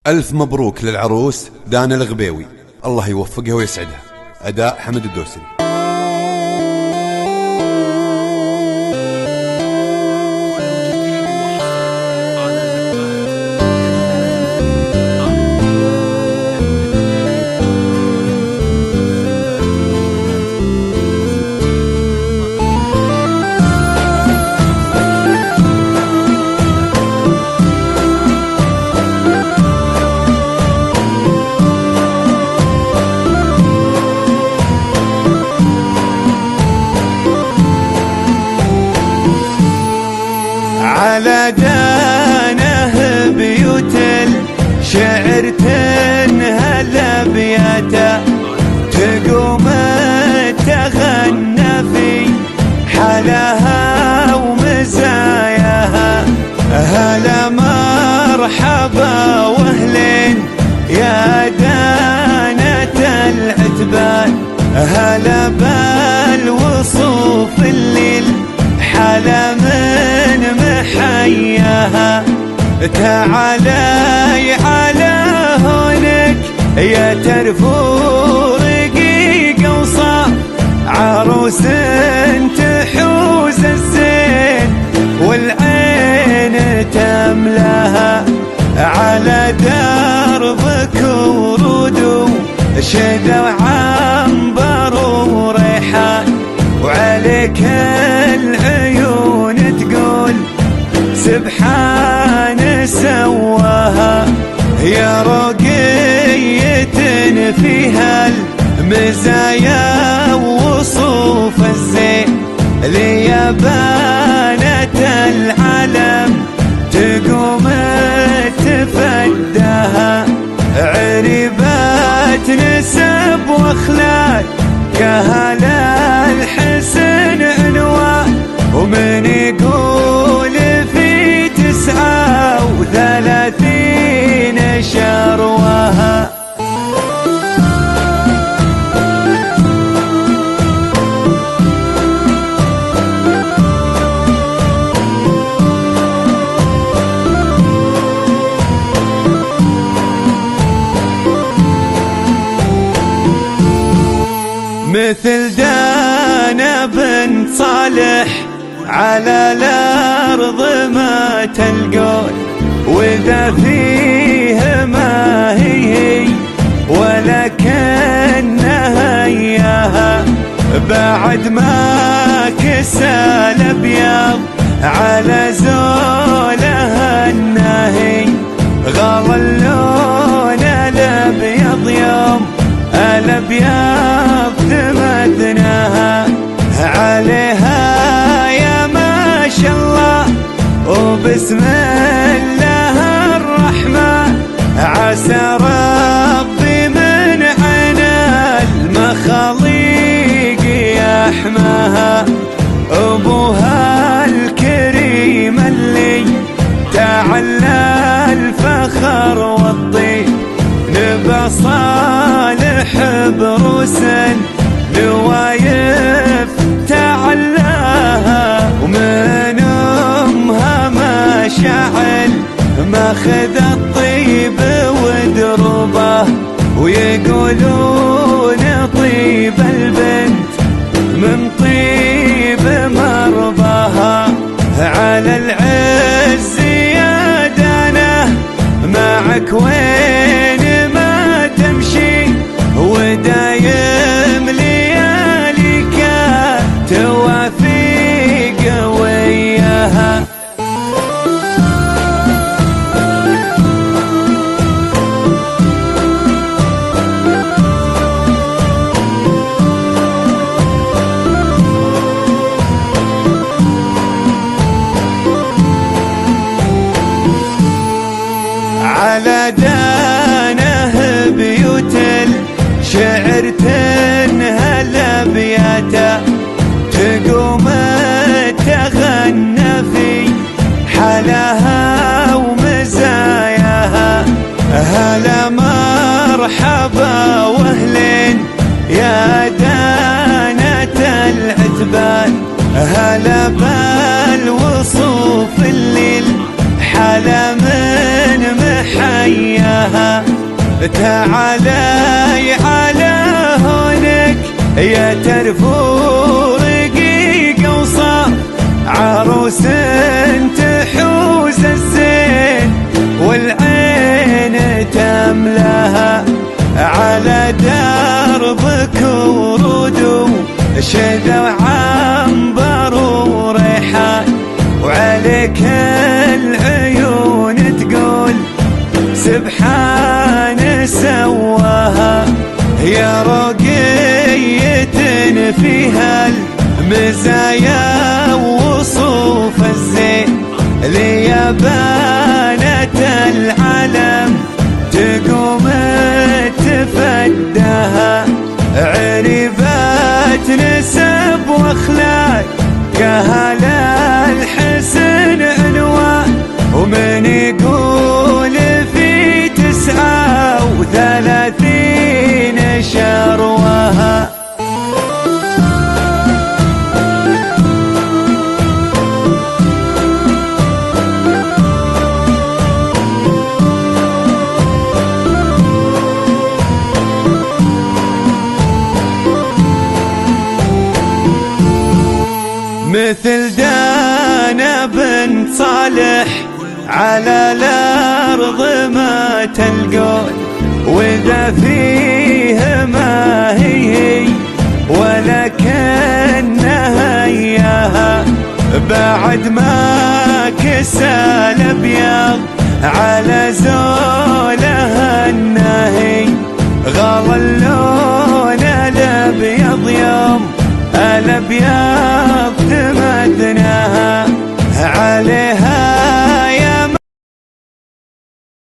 ألف مبروك للعروس دانا الغبيوي، الله يوفقها ويسعدها. أداء حمد الدوسري. على دانه بيوت الشعر تنهل بياته، تقوم تغنى في حالها ومزاياها. هلا مرحبا واهلين يا دانة العتبان، هلا بالوصوف اللي الحلا من محياها. تعالي على هونك يا ترفو رقيقة وصار عروس تحوز الزين والعين تملاها. على دربك ورود وشذا وعنبر وريحان، وعليك العيون تقول سبحان سواها. يا رقية فيها المزايا ووصوف الزين، ليابانة العالم تقوم تفداها. عربات نسب واخلاق كهلا الحسن عنوان، ومن يقول في 39 شرواها. مثل دانا بنت صالح على الأرض ما تلقون، وإذا فيه ما هي ولكنها إياها. بعد ما كسى الأبيض على زولها الناهي، غلى اللون الأبيض يوم الأبيض تمثناها. عليها يا ما شاء الله وبسم الله الرحمن، عسى ربي من عنا المخاليق يحماها. أبوها الكريم اللي تعلى الفخر والطيب، نبى صالح بروس نوايف تعلاها. ومن أمها ما شعل ماخذ الطيب ودربه، ويقولون طيب البنت من طيب مرباها. على العز يا دانه معك وين ما تمشي، ودايم لياليك توافق وياها. على دانه بيوت الشعر تنهل بياته، تقوم تغنى في حالها ومزاياها. هلا مرحبا واهلين يا دانة العتبان، هلا بالوصوف اللي الحلا من حياها. تعالي على هونك يا ترفو رقيقة وصار عروس تحوز الزين والعين تملاها. على دربك ورود وشذا وعنبر وريحان وعليك العيون تقول سبحان سواها. يا رقية فيها المزايا وصوف الزين ليابانة العالم تقوم تفداها. عرفت نسب واخلاق كهل الحسن عنوان ومن يقول في 39 شروها. مثل دانا بنت صالح على الأرض ما تلقون وإذا فيه ما هي ولكنها إياها. بعد ما كسى الأبيض على زوج